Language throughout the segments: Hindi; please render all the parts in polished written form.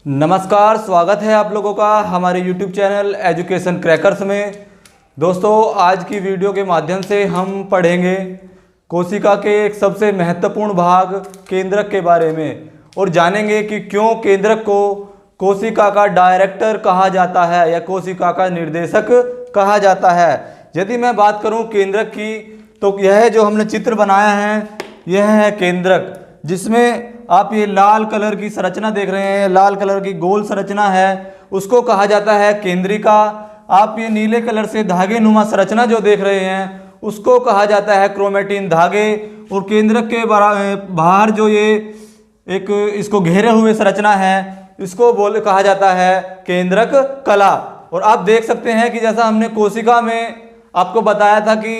नमस्कार, स्वागत है आप लोगों का हमारे YouTube चैनल एजुकेशन क्रैकर्स में। दोस्तों, आज की वीडियो के माध्यम से हम पढ़ेंगे कोशिका के एक सबसे महत्वपूर्ण भाग केंद्रक के बारे में और जानेंगे कि क्यों केंद्रक को कोशिका का डायरेक्टर कहा जाता है या कोशिका का निर्देशक कहा जाता है। यदि मैं बात करूं केंद्रक की, तो यह जो हमने चित्र बनाया है यह है केंद्रक, जिसमें आप ये लाल कलर की संरचना देख रहे हैं, लाल कलर की गोल संरचना है, उसको कहा जाता है केंद्रिका। आप ये नीले कलर से धागे नुमा संरचना जो देख रहे हैं उसको कहा जाता है क्रोमेटिन धागे। और केंद्रक के बाहर जो ये एक इसको घेरे हुए संरचना है इसको कहा जाता है केंद्रक कला। और आप देख सकते हैं कि जैसा हमने कोशिका में आपको बताया था कि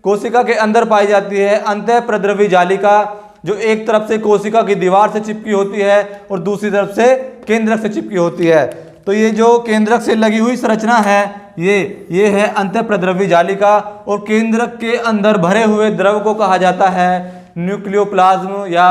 कोशिका के अंदर पाई जाती है अंतःप्रद्रवी जालिका, जो एक तरफ से कोशिका की दीवार से चिपकी होती है और दूसरी तरफ से केंद्रक से चिपकी होती है। तो ये जो केंद्रक से लगी हुई संरचना है ये है अंतःप्रद्रवी जालिका। और केंद्रक के अंदर भरे हुए द्रव को कहा जाता है न्यूक्लियोप्लाज्म, या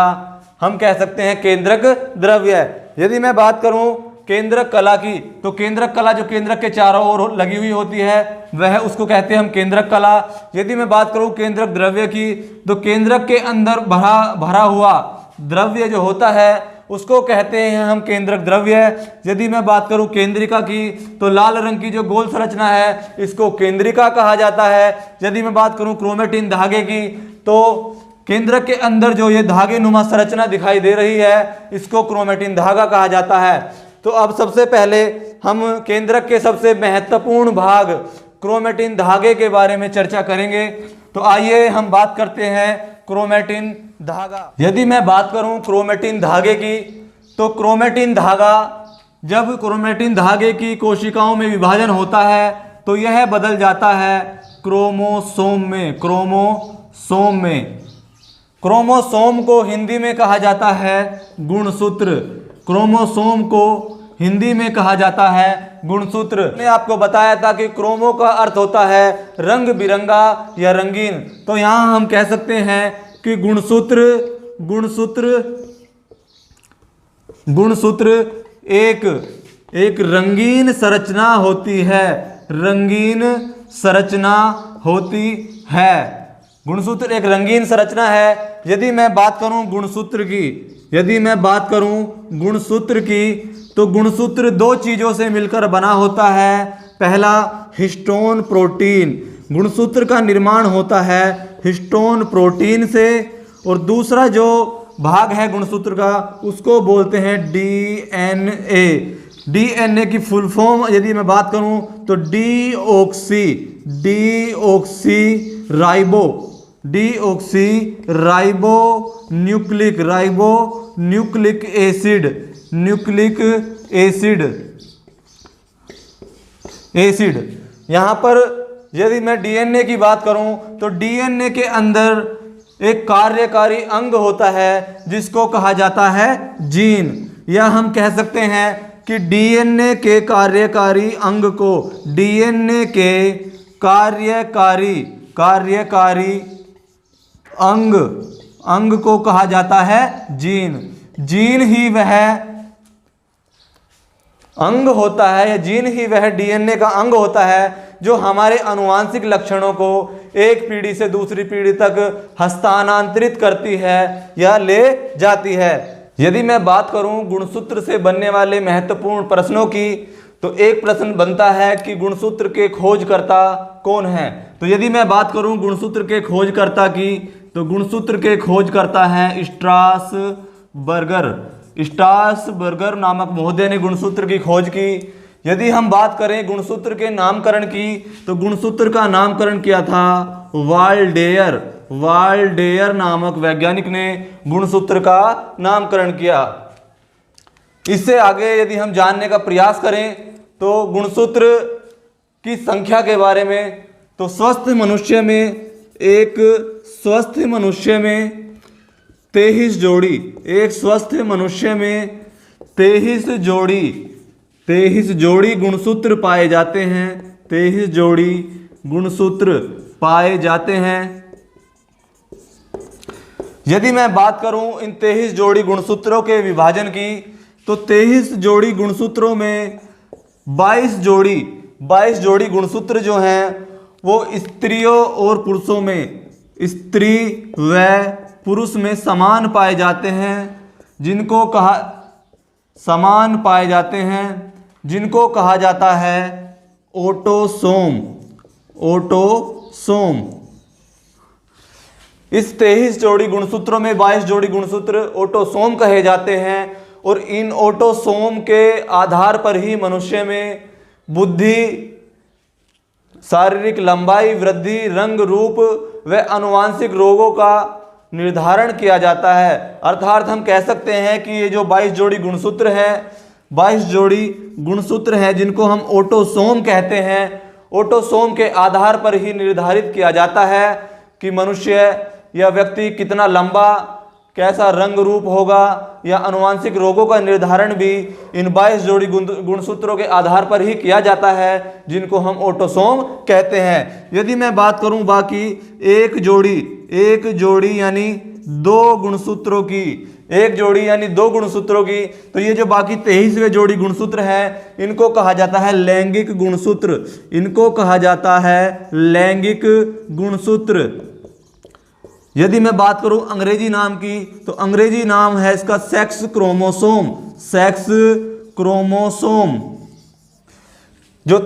हम कह सकते हैं केंद्रक द्रव्य। यदि मैं बात करूं केंद्रक कला की, तो केंद्रक कला जो केंद्रक के चारों ओर लगी हुई होती है वह उसको कहते हैं हम केंद्रक कला। यदि मैं बात करूं केंद्रक द्रव्य की, तो केंद्रक के अंदर भरा हुआ द्रव्य जो होता है उसको कहते हैं हम केंद्रक द्रव्य। यदि मैं बात करूं केंद्रिका की, तो लाल रंग की जो गोल संरचना है इसको केंद्रिका कहा जाता है। यदि मैं बात करूं क्रोमेटिन धागे की, तो केंद्रक के अंदर जो ये धागे नुमा संरचना दिखाई दे रही है इसको क्रोमेटिन धागा कहा जाता है। तो अब सबसे पहले हम केंद्रक के सबसे महत्वपूर्ण भाग क्रोमेटिन धागे के बारे में चर्चा करेंगे। तो आइए हम बात करते हैं क्रोमेटिन धागा। यदि मैं बात करूं क्रोमेटिन धागे की, तो क्रोमेटिन धागा जब क्रोमेटिन धागे की कोशिकाओं में विभाजन होता है तो यह बदल जाता है क्रोमोसोम में। क्रोमोसोम को हिंदी में कहा जाता है गुणसूत्र। क्रोमोसोम को हिंदी में कहा जाता है गुणसूत्र। मैंने आपको बताया था कि क्रोमो का अर्थ होता है रंग बिरंगा या रंगीन। तो यहाँ हम कह सकते हैं कि गुणसूत्र एक रंगीन संरचना होती है। गुणसूत्र एक रंगीन संरचना है। यदि मैं बात करूं गुणसूत्र की, तो गुणसूत्र दो चीजों से मिलकर बना होता है। पहला हिस्टोन प्रोटीन, गुणसूत्र का निर्माण होता है हिस्टोन प्रोटीन से। और दूसरा जो भाग है गुणसूत्र का उसको बोलते हैं डीएनए। डीएनए की फुल फॉर्म यदि मैं बात करूं तो डीऑक्सी न्यूक्लिक एसिड। यहाँ पर यदि मैं डीएनए की बात करूं तो डीएनए के अंदर एक कार्यकारी अंग होता है जिसको कहा जाता है जीन, या हम कह सकते हैं कि डीएनए के कार्यकारी अंग को कहा जाता है जीन। जीन ही वह अंग होता है, या जीन ही वह डीएनए का अंग होता है जो हमारे आनुवांशिक लक्षणों को एक पीढ़ी से दूसरी पीढ़ी तक हस्तांतरित करती है या ले जाती है। यदि मैं बात करूं गुणसूत्र से बनने वाले महत्वपूर्ण प्रश्नों की, तो एक प्रश्न बनता है कि गुणसूत्र के खोजकर्ता कौन है। तो यदि मैं बात करूं गुणसूत्र के खोजकर्ता की, तो गुणसूत्र के खोजकर्ता हैं स्ट्रासबर्गर नामक महोदय ने गुणसूत्र की खोज की। यदि हम बात करें गुणसूत्र के नामकरण की, तो गुणसूत्र का नामकरण किया था वाल्डेयर नामक वैज्ञानिक ने गुणसूत्र का नामकरण किया। इससे आगे यदि हम जानने का प्रयास करें तो गुणसूत्र की संख्या के बारे में, तो स्वस्थ मनुष्य में 23 जोड़ी गुणसूत्र पाए जाते हैं। यदि मैं बात करूं इन 23 जोड़ी गुणसूत्रों के विभाजन की, तो 23 जोड़ी गुणसूत्रों में 22 जोड़ी गुणसूत्र जो हैं वो स्त्रियों और पुरुषों में, स्त्री व पुरुष में समान पाए जाते हैं, जिनको कहा जाता है ऑटोसोम। इस 23 जोड़ी गुणसूत्रों में 22 जोड़ी गुणसूत्र ऑटोसोम कहे जाते हैं और इन ऑटोसोम के आधार पर ही मनुष्य में बुद्धि, शारीरिक लंबाई, वृद्धि, रंग, रूप व आनुवांशिक रोगों का निर्धारण किया जाता है। अर्थात हम कह सकते हैं कि ये जो 22 जोड़ी गुणसूत्र हैं जिनको हम ऑटोसोम कहते हैं, ऑटोसोम के आधार पर ही निर्धारित किया जाता है कि मनुष्य या व्यक्ति कितना लंबा, कैसा रंग रूप होगा, या आनुवांशिक रोगों का निर्धारण भी इन 22 जोड़ी गुणसूत्रों के आधार पर ही किया जाता है, जिनको हम ऑटोसोम कहते हैं। यदि मैं बात करूं बाकी एक जोड़ी यानी दो गुणसूत्रों की, तो ये जो बाकी 23वें जोड़ी गुणसूत्र हैं इनको कहा जाता है लैंगिक गुणसूत्र। यदि मैं बात करूं अंग्रेजी नाम की, तो अंग्रेजी नाम है इसका सेक्स क्रोमोसोम। जो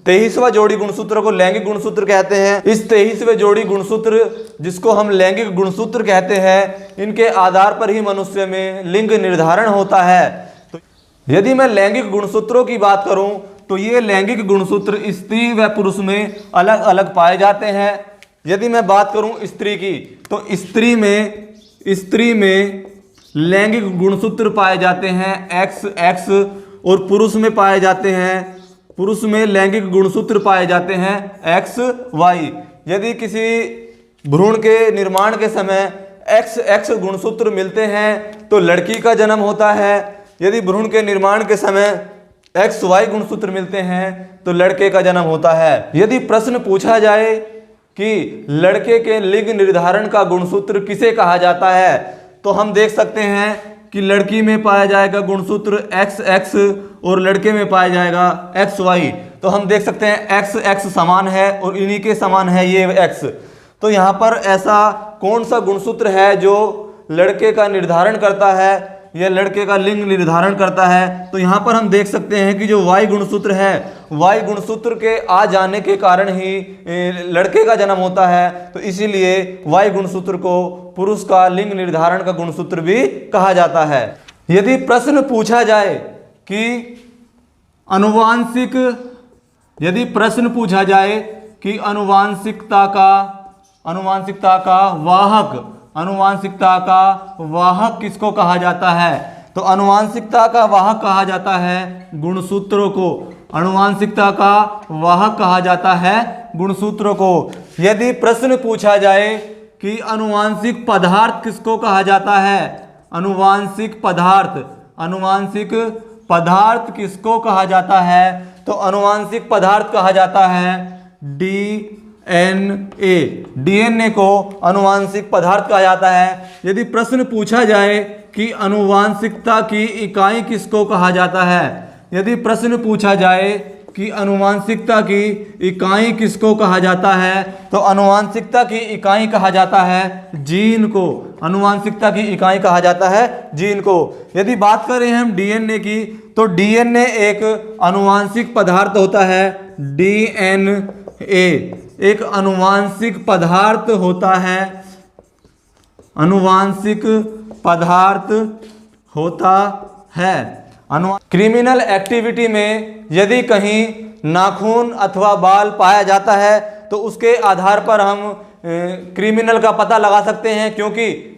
23वां जोड़ी गुणसूत्र को लैंगिक गुणसूत्र कहते हैं। इस 23वें जोड़ी गुणसूत्र जिसको हम लैंगिक गुणसूत्र कहते हैं, इनके आधार पर ही मनुष्य में लिंग निर्धारण होता है। तो यदि मैं लैंगिक गुणसूत्रों की बात करूं, तो ये लैंगिक गुणसूत्र स्त्री व पुरुष में अलग अलग पाए जाते हैं। यदि मैं बात करूं स्त्री की, तो स्त्री में लैंगिक गुणसूत्र पाए जाते हैं XX और पुरुष में लैंगिक गुणसूत्र पाए जाते हैं XY। यदि किसी भ्रूण के निर्माण के समय XX गुणसूत्र मिलते हैं तो लड़की का जन्म होता है। यदि भ्रूण के निर्माण के समय XY गुणसूत्र मिलते हैं तो लड़के का जन्म होता है। यदि प्रश्न पूछा जाए कि लड़के के लिंग निर्धारण का गुणसूत्र किसे कहा जाता है, तो हम देख सकते हैं कि लड़की में पाया जाएगा गुणसूत्र XX और लड़के में पाया जाएगा XY। तो हम देख सकते हैं XX समान है और इन्हीं के समान है ये X। तो यहाँ पर ऐसा कौन सा गुणसूत्र है जो लड़के का निर्धारण करता है या लड़के का लिंग निर्धारण करता है? तो यहाँ पर हम देख सकते हैं कि जो Y गुणसूत्र है, Y गुणसूत्र के आ जाने के कारण ही लड़के का जन्म होता है। तो इसीलिए Y गुणसूत्र को पुरुष का लिंग निर्धारण का गुणसूत्र भी कहा जाता है। यदि प्रश्न पूछा जाए कि अनुवांशिकता का वाहक किसको कहा जाता है, तो अनुवांशिकता का वाहक कहा जाता है गुणसूत्रों को। अनुवांशिकता का वाहक कहा जाता है गुणसूत्रों को। यदि प्रश्न पूछा जाए कि अनुवांशिक पदार्थ किसको कहा जाता है, अनुवांशिक पदार्थ किसको कहा जाता है, तो अनुवांशिक पदार्थ कहा जाता है डीएनए को अनुवांशिक पदार्थ कहा जाता है। यदि प्रश्न पूछा जाए कि अनुवांशिकता की इकाई किसको कहा जाता है, यदि प्रश्न पूछा जाए कि अनुवांशिकता की इकाई किसको कहा जाता है, तो अनुवांशिकता की इकाई कहा जाता है जीन को। अनुवांशिकता की इकाई कहा जाता है जीन को। यदि बात करें हम डीएनए की, तो डीएनए एक अनुवांशिक पदार्थ होता है। डीएनए एक अनुवांशिक पदार्थ होता है, अनुवांशिक पदार्थ होता है। क्रिमिनल एक्टिविटी में यदि कहीं नाखून अथवा बाल पाया जाता है तो उसके आधार पर हम क्रिमिनल का पता लगा सकते हैं, क्योंकि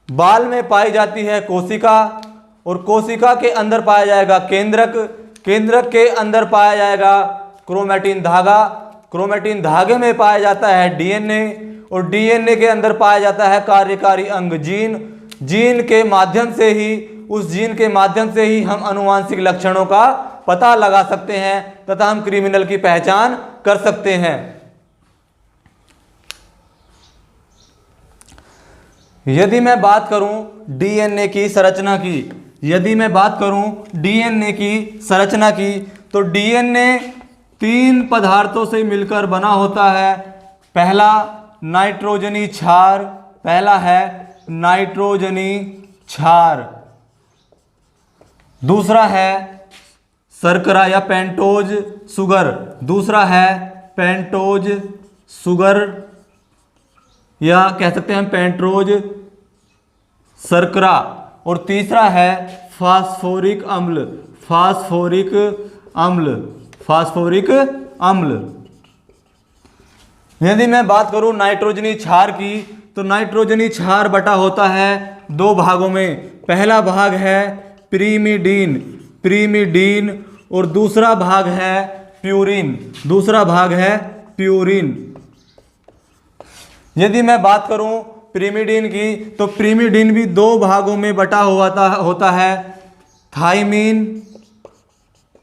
बाल में पाई जाती है कोशिका और कोशिका के अंदर पाया जाएगा केंद्रक, केंद्रक के अंदर पाया जाएगा क्रोमैटिन धागा, क्रोमैटिन धागे में पाया जाता है डीएनए और डीएनए के अंदर पाया जाता है कार्यकारी अंग जीन। जीन के माध्यम से ही, उस जीन के माध्यम से ही हम अनुवांशिक लक्षणों का पता लगा सकते हैं तथा हम क्रिमिनल की पहचान कर सकते हैं। यदि मैं बात करूं डीएनए की संरचना की, यदि मैं बात करूं डीएनए की संरचना की, तो डीएनए 3 पदार्थों से मिलकर बना होता है। पहला नाइट्रोजनी क्षार, पहला है नाइट्रोजनी क्षार, दूसरा है शर्करा या पेंटोज शुगर, दूसरा है पेंटोज शुगर या कह सकते हैं पेंटोज शर्करा, और तीसरा है फास्फोरिक अम्ल, फास्फोरिक अम्ल, फास्फोरिक अम्ल। यदि मैं बात करूं नाइट्रोजनी क्षार की, तो नाइट्रोजनी क्षार बटा होता है 2 भागों में। पहला भाग है प्रीमिडीन, प्रीमिडीन, और दूसरा भाग है प्यूरिन, दूसरा भाग है प्यूरिन। यदि मैं बात करूं प्रीमिडीन की, तो प्रीमिडीन भी 2 भागों में बटा होता है, थाइमीन,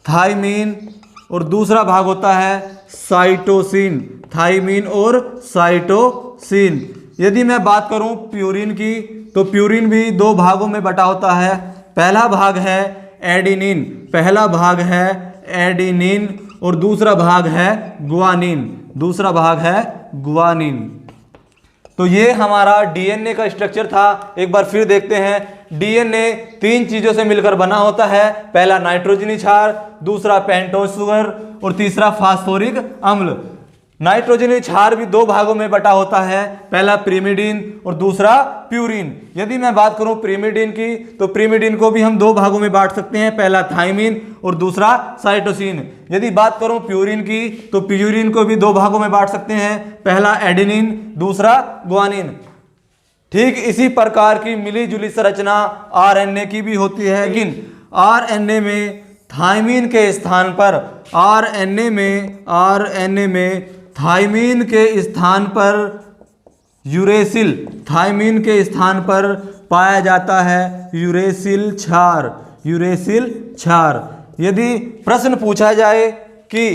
थाइमीन, और दूसरा भाग होता है साइटोसिन, थाइमीन और साइटोसिन। यदि मैं बात करूं प्यूरिन की, तो प्यूरिन भी 2 भागों में बटा होता है। पहला भाग है एडिनिन, पहला भाग है एडिनिन, और दूसरा भाग है गुआनिन, दूसरा भाग है गुआनिन। तो ये हमारा डीएनए का स्ट्रक्चर था। एक बार फिर देखते हैं। डीएनए 3 चीजों से मिलकर बना होता है। पहला नाइट्रोजनी क्षार, दूसरा पेंटोज शुगर, और तीसरा फास्फोरिक अम्ल। नाइट्रोजनी क्षार भी 2 भागों में बटा होता है, पहला प्रीमिडीन और दूसरा प्यूरिन। यदि मैं बात करूं प्रीमिडीन की, तो प्रीमिडीन को भी हम 2 भागों में बांट सकते हैं, पहला थाइमीन और दूसरा साइटोसिन। यदि बात करूं प्यूरिन की, तो प्यूरिन को भी 2 भागों में बांट सकते हैं, पहला एडेनिन, दूसरा गुआनिन। ठीक इसी प्रकार की मिली जुली संरचना आरएनए की भी होती है, लेकिन आरएनए में थाइमीन के स्थान पर, आरएनए में थाइमीन के स्थान पर यूरेसिल, थाइमीन के स्थान पर पाया जाता है यूरेसिल क्षार, यूरेसिल क्षार। यदि प्रश्न पूछा जाए कि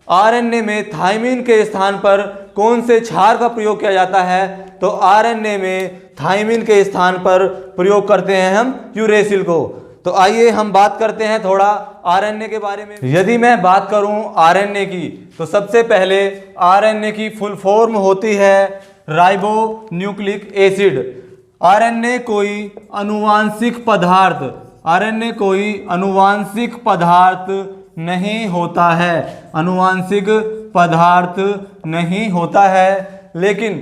आरएनए में थाइमीन के स्थान पर कौन से क्षार का प्रयोग किया जाता है, तो आरएनए में थाइमीन के स्थान पर प्रयोग करते हैं हम यूरेसिल को। तो आइए हम बात करते हैं थोड़ा आरएनए के बारे में। यदि मैं बात करूं आरएनए की, तो सबसे पहले आरएनए की फुल फॉर्म होती है राइबो न्यूक्लिक एसिड। आरएनए कोई अनुवांशिक पदार्थ, आरएनए कोई अनुवांशिक पदार्थ नहीं होता है, अनुवांशिक पदार्थ नहीं होता है। लेकिन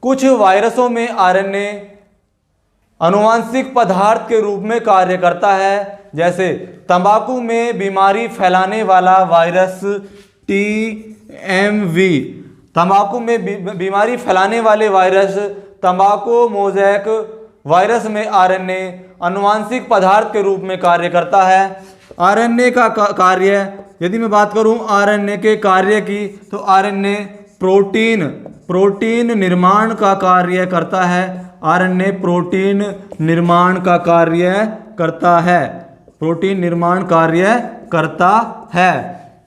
कुछ वायरसों में आरएनए अनुवांशिक पदार्थ के रूप में कार्य करता है। जैसे तंबाकू में बीमारी फैलाने वाला वायरस टीएमवी, तंबाकू में बीमारी फैलाने वाले वायरस तंबाकू मोज़ेक वायरस में आरएनए अनुवांशिक पदार्थ के रूप में कार्य करता है। आरएनए का कार्य, यदि मैं बात करूं आरएनए के कार्य की, तो आरएनए प्रोटीन निर्माण का कार्य करता है। आरएनए प्रोटीन निर्माण का कार्य करता है, प्रोटीन निर्माण कार्य करता है।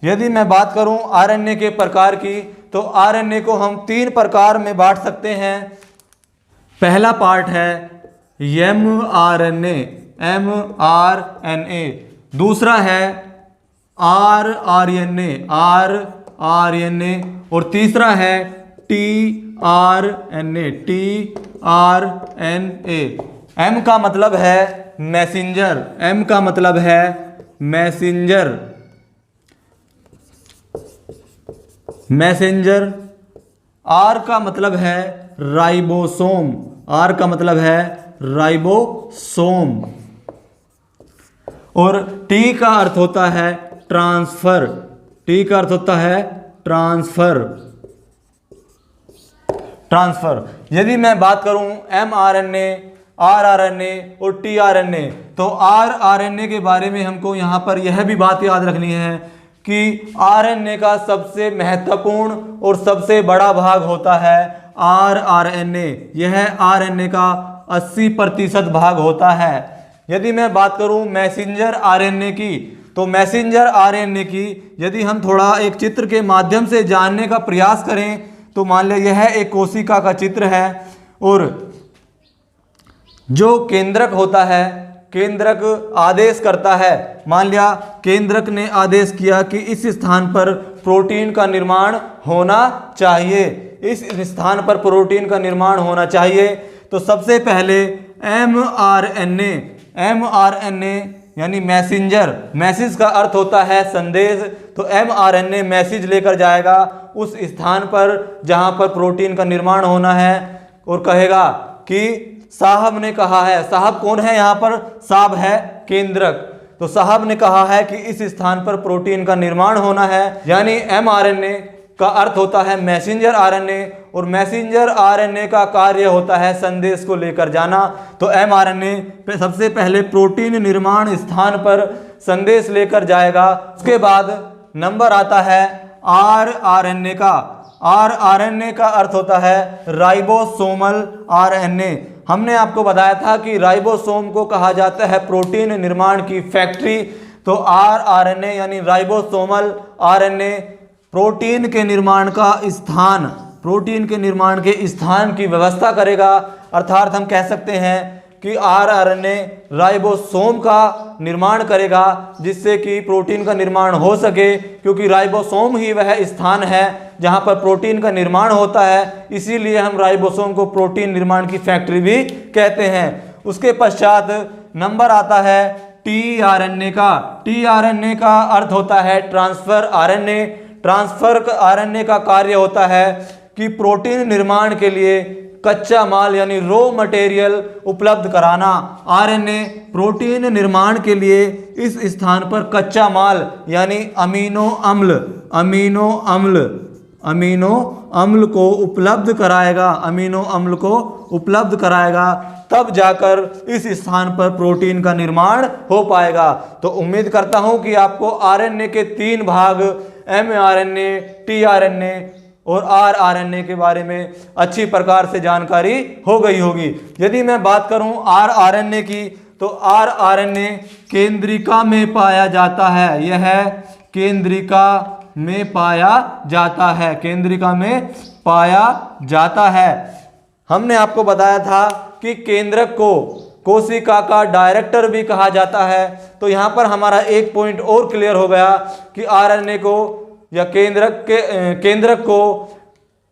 यदि मैं बात करूं आरएनए के प्रकार की, तो आरएनए को हम 3 प्रकार में बांट सकते हैं। पहला पार्ट है एमआरएनए, एमआरएनए, दूसरा है आरआरएनए, आरआरएनए, और तीसरा है टीआरएनए, टीआरएनए। एम का मतलब है मैसेंजर, एम का मतलब है मैसेंजर, मैसेंजर। आर का मतलब है राइबोसोम, आर का मतलब है राइबोसोम, और टी का अर्थ होता है ट्रांसफर, टी का अर्थ होता है ट्रांसफर, ट्रांसफर। यदि मैं बात करूं एमआरएनए, आरआरएनए और टीआरएनए, तो आरआरएनए के बारे में हमको यहाँ पर यह भी बात याद रखनी है कि आरएनए का सबसे महत्वपूर्ण और सबसे बड़ा भाग होता है आरआरएनए। यह आरएनए का 80% भाग होता है। यदि मैं बात करूं मैसेंजर आरएनए की, तो मैसेंजर आरएनए की यदि हम थोड़ा एक चित्र के माध्यम से जानने का प्रयास करें, तो मान लिया यह एक कोशिका का चित्र है, और जो केंद्रक होता है केंद्रक आदेश करता है, मान लिया केंद्रक ने आदेश किया कि इस स्थान पर प्रोटीन का निर्माण होना चाहिए, इस स्थान पर प्रोटीन का निर्माण होना चाहिए, तो सबसे पहले mRNA यानी मैसेंजर, मैसेज का अर्थ होता है संदेश, तो mRNA मैसेज लेकर जाएगा उस स्थान पर जहां पर प्रोटीन का निर्माण होना है और कहेगा कि साहब ने कहा है, साहब कौन है यहाँ पर, साहब है केंद्रक, तो साहब ने कहा है कि इस स्थान पर प्रोटीन का निर्माण होना है, यानी mRNA का अर्थ होता है मैसेंजर आरएनए, और मैसेंजर आरएनए का कार्य होता है संदेश को लेकर जाना। तो mRNA पे सबसे पहले प्रोटीन निर्माण स्थान पर संदेश लेकर जाएगा। उसके बाद नंबर आता है rRNA का। rRNA का अर्थ होता है राइबोसोमल आरएनए। हमने आपको बताया था कि राइबोसोम को कहा जाता है प्रोटीन निर्माण की फैक्ट्री, तो rRNA यानी राइबोसोमल आरएनए प्रोटीन के निर्माण का स्थान, प्रोटीन के निर्माण के स्थान की व्यवस्था करेगा। अर्थात हम कह सकते हैं कि rRNA राइबोसोम का निर्माण करेगा जिससे कि प्रोटीन का निर्माण हो सके, क्योंकि राइबोसोम ही वह स्थान है जहां पर प्रोटीन का निर्माण होता है, इसीलिए हम राइबोसोम को प्रोटीन निर्माण की फैक्ट्री भी कहते हैं। उसके पश्चात नंबर आता है tRNA का। tRNA का अर्थ होता है ट्रांसफर आरएनए। ट्रांसफर आरएनए का कार्य होता है कि प्रोटीन निर्माण के लिए कच्चा माल यानी रॉ मटेरियल उपलब्ध कराना। आरएनए प्रोटीन निर्माण के लिए इस स्थान पर कच्चा माल यानी अमीनो अम्ल को उपलब्ध कराएगा, अमीनो अम्ल को उपलब्ध कराएगा, तब जाकर इस स्थान पर प्रोटीन का निर्माण हो पाएगा। तो उम्मीद करता हूं कि आपको आरएनए के 3 भाग mRNA, tRNA और rRNA के बारे में अच्छी प्रकार से जानकारी हो गई होगी। यदि मैं बात करूं rRNA की, तो rRNA केंद्रिका में पाया जाता है, यह केंद्रिका में पाया जाता है, केंद्रिका में पाया जाता है। हमने आपको बताया था कि केंद्रक को कोशिका का डायरेक्टर भी कहा जाता है, तो यहाँ पर हमारा एक पॉइंट और क्लियर हो गया कि आरएनए को या केंद्रक को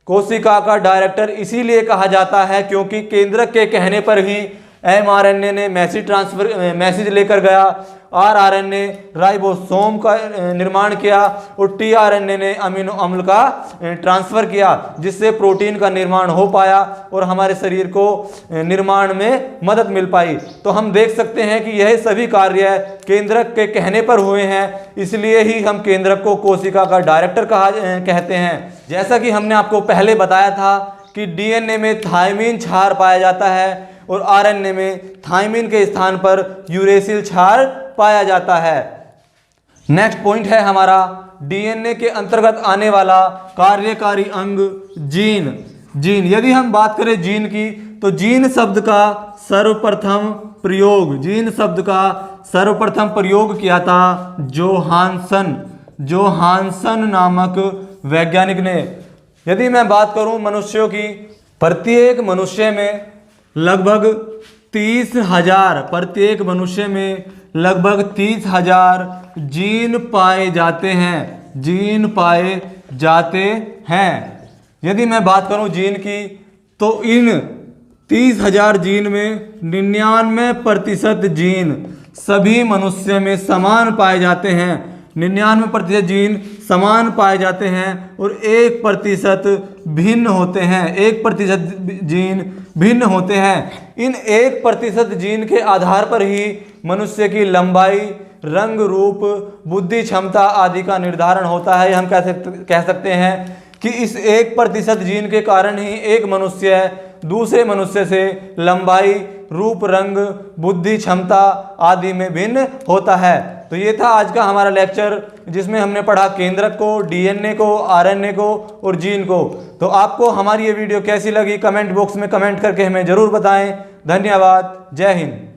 कोशिका का डायरेक्टर इसीलिए कहा जाता है क्योंकि केंद्रक के कहने पर ही mRNA ने मैसेज लेकर गया, rRNA राइबोसोम का निर्माण किया और tRNA ने अमीनो अम्ल का ट्रांसफर किया, जिससे प्रोटीन का निर्माण हो पाया और हमारे शरीर को निर्माण में मदद मिल पाई। तो हम देख सकते हैं कि यह सभी कार्य केंद्रक के कहने पर हुए हैं, इसलिए ही हम केंद्रक को कोशिका का डायरेक्टर कहते हैं। जैसा कि हमने आपको पहले बताया था कि डीएनए में थायमीन क्षार पाया जाता है और आरएनए में थायमीन के स्थान पर यूरेसिल क्षार पाया जाता है। नेक्स्ट पॉइंट है हमारा डीएनए के अंतर्गत आने वाला कार्यकारी अंग जीन। यदि हम बात करें जीन की, तो जीन शब्द का सर्वप्रथम प्रयोग किया था जोहानसन नामक वैज्ञानिक ने। यदि मैं बात करूं मनुष्यों की, प्रत्येक मनुष्य में लगभग 30,000 प्रत्येक मनुष्य में लगभग 30,000 जीन पाए जाते हैं। यदि मैं बात करूं जीन की, तो इन 30,000 जीन में 99% जीन सभी मनुष्य में समान पाए जाते हैं। 99% जीन समान पाए जाते हैं और 1% भिन्न होते हैं, 1% जीन भिन्न होते हैं। इन 1% जीन के आधार पर ही मनुष्य की लंबाई, रंग, रूप, बुद्धि, क्षमता आदि का निर्धारण होता है। हम कह सकते हैं कि इस 1% जीन के कारण ही एक मनुष्य दूसरे मनुष्य से लंबाई, रूप, रंग, बुद्धि, क्षमता आदि में भिन्न होता है। तो ये था आज का हमारा लेक्चर, जिसमें हमने पढ़ा केंद्रक को, डीएनए को, आरएनए को और जीन को। तो आपको हमारी ये वीडियो कैसी लगी कमेंट बॉक्स में कमेंट करके हमें ज़रूर बताएं। धन्यवाद। जय हिंद।